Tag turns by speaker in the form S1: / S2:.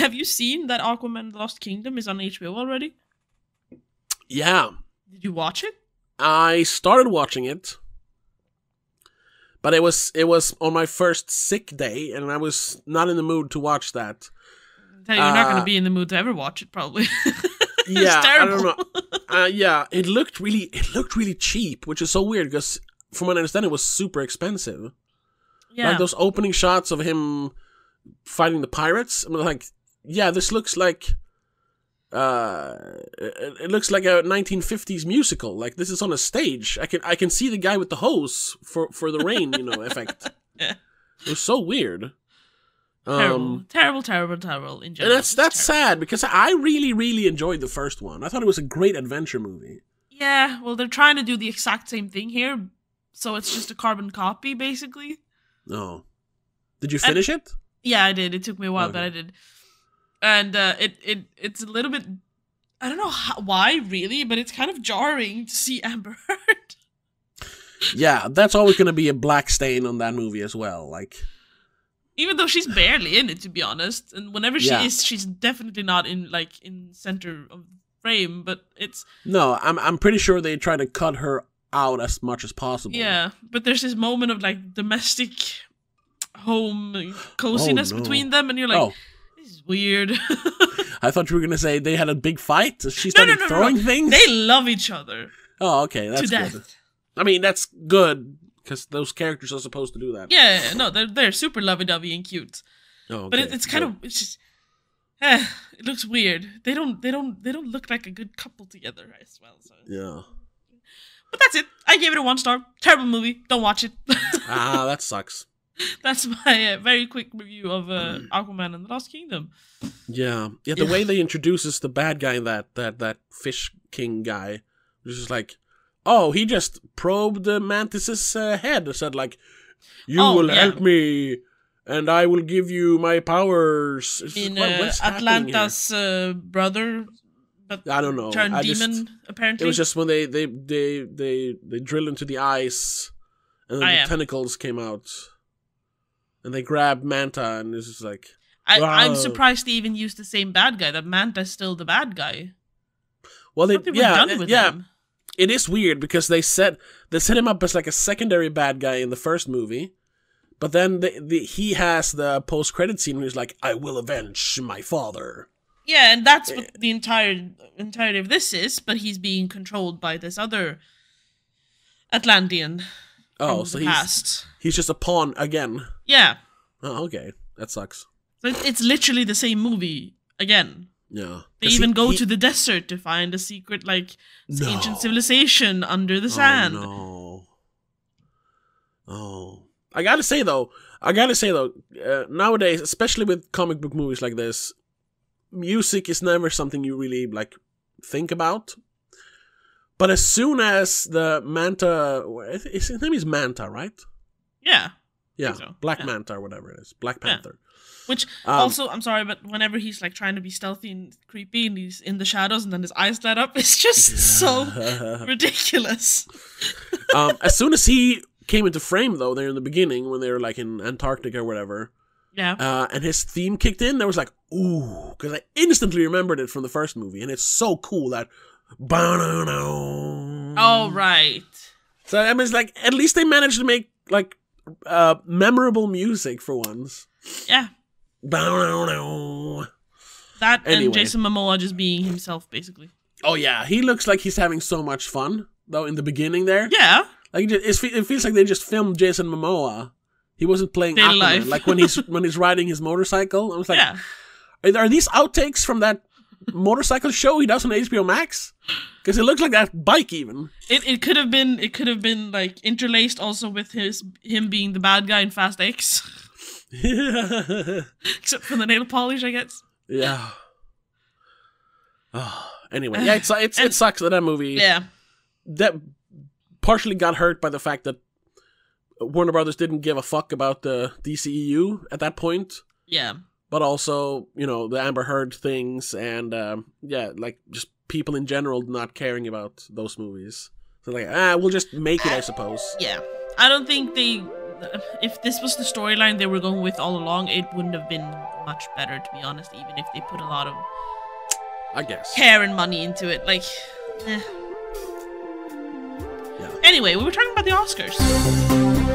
S1: have you seen that Aquaman Lost Kingdom is on HBO already?
S2: Yeah.
S1: Did you watch it?
S2: I started watching it, but it was on my first sick day, and I was not in the mood to watch that.
S1: You're not going to be in the mood to ever watch it, probably.
S2: Yeah,
S1: it's terrible.
S2: I don't know. Yeah, it looked really cheap, which is so weird because, from what I understand, it was super expensive.
S1: Yeah.
S2: Like those opening shots of him fighting the pirates. I'm like, yeah, this looks like it looks like a 1950s musical. Like this is on a stage. I can see the guy with the hose for the rain, effect.
S1: Yeah.
S2: It was so weird.
S1: Terrible. In general,
S2: and that's sad because I really enjoyed the first one. I thought it was a great adventure movie.
S1: Yeah, well, they're trying to do the exact same thing here, so it's just a carbon copy, basically.
S2: Oh, did you finish it?
S1: Yeah, I did. It took me a while,
S2: Okay.
S1: but I did. And it's a little bit, I don't know why really, but it's kind of jarring to see Amber Heard.
S2: Yeah, that's always going to be a black stain on that movie as well. Like,
S1: even though she's barely in it, to be honest, and whenever she
S2: Yeah.
S1: is, she's definitely not in center of frame. But it's
S2: no, I'm pretty sure they try to cut her out as much as possible.
S1: yeah. But there's this moment of domestic home coziness
S2: Oh, no.
S1: between them, and you're like,
S2: Oh,
S1: this is weird.
S2: I thought you were going to say they had a big fight. She started throwing things.
S1: They love each other
S2: Oh, okay, that's
S1: to death.
S2: good. I mean, that's good because those characters are supposed to do that.
S1: Yeah, no, they're super lovey-dovey and cute.
S2: Oh, okay.
S1: But it's kind of it's just it looks weird. They don't look like a good couple together as well. So.
S2: Yeah.
S1: But that's it. I gave it a 1 star. Terrible movie. Don't watch it.
S2: That sucks.
S1: That's my very quick review of Aquaman and the Lost Kingdom.
S2: Yeah. The way they introduces the bad guy, that fish king guy, which is like, oh, he just probed the mantis's head and said like, you will help me, and I will give you my powers.
S1: In
S2: What's happening here?
S1: Atlanta's brother, but
S2: I don't know.
S1: turned demon, apparently.
S2: It was just when they drill into the ice, and then the tentacles came out, and they grabbed Manta, and it's just like,
S1: I'm surprised they even used the same bad guy. That Manta's still the bad guy.
S2: well,
S1: I thought they were done with him.
S2: It is weird because they set him up as like a secondary bad guy in the first movie, but then he has the post-credit scene where he's like, I will avenge my father.
S1: Yeah, and that's what the entirety of this is, but he's being controlled by this other Atlantean from
S2: so
S1: the past.
S2: he's just a pawn again.
S1: Yeah.
S2: Oh, okay. That sucks.
S1: So it's literally the same movie again.
S2: Yeah.
S1: They even go to the desert to find a secret, ancient civilization under the sand.
S2: No. Oh. I gotta say though, nowadays, especially with comic book movies like this, music is never something you really, think about. But as soon as the Manta, his name is Manta, right?
S1: Yeah.
S2: Yeah,
S1: so.
S2: Black Manta or whatever it is. Black Panther.
S1: Which, also, I'm sorry, but whenever he's, trying to be stealthy and creepy and he's in the shadows and then his eyes light up, it's just so ridiculous.
S2: As soon as he came into frame, though, there in the beginning, when they were, in Antarctica or whatever,
S1: yeah,
S2: and his theme kicked in, there was ooh, because I instantly remembered it from the first movie, and it's so cool that...
S1: Oh, right.
S2: So, I mean, it's at least they managed to make, memorable music for once.
S1: Yeah.
S2: That
S1: and Jason Momoa just being himself, basically.
S2: Oh yeah, he looks like he's having so much fun though in the beginning there.
S1: Yeah,
S2: it feels like they just filmed Jason Momoa. He wasn't playing
S1: Daily
S2: Aquaman,
S1: life.
S2: when he's riding his motorcycle. I was like,
S1: yeah.
S2: are these outtakes from that motorcycle show he does on HBO Max? Because it looks like that bike even.
S1: It could have been interlaced also with him being the bad guy in Fast X. Except for the nail polish, I guess.
S2: Yeah. Oh, anyway, yeah, it sucks that movie.
S1: Yeah.
S2: That partially got hurt by the fact that Warner Brothers didn't give a fuck about the DCEU at that point.
S1: Yeah.
S2: But also, the Amber Heard things and, just people in general not caring about those movies. So we'll just make it, I suppose.
S1: Yeah. I don't think they if this was the storyline they were going with all along, it wouldn't have been much better, to be honest, even if they put a lot of care and money into it. Like, eh.
S2: Yeah.
S1: Anyway, we were talking about the Oscars.